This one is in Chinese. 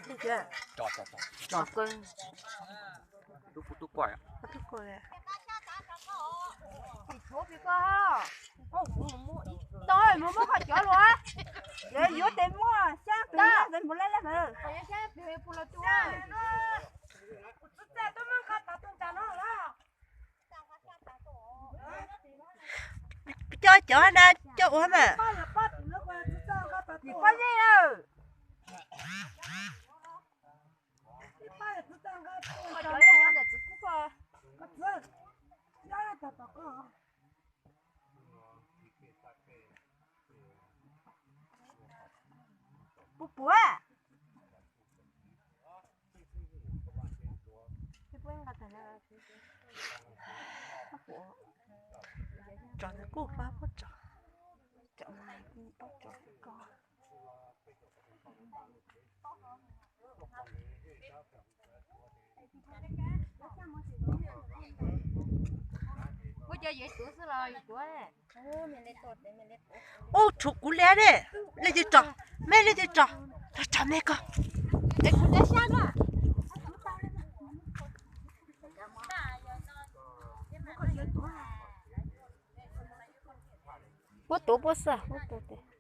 这些找根，都怪啊。都过来。错别个哈，等会摸摸快叫了啊！有得摸，想打人不来了没？我也想别不了多。叫他呢，叫我们。你关键了。我叫你讲在吃苦吧。不啊。长得够发不长，长得不长高。我叫也多是了，一多嘞。哦，出过来嘞，那就找，买了就找，他找那个。哎，快点下个。我多不是，我多的。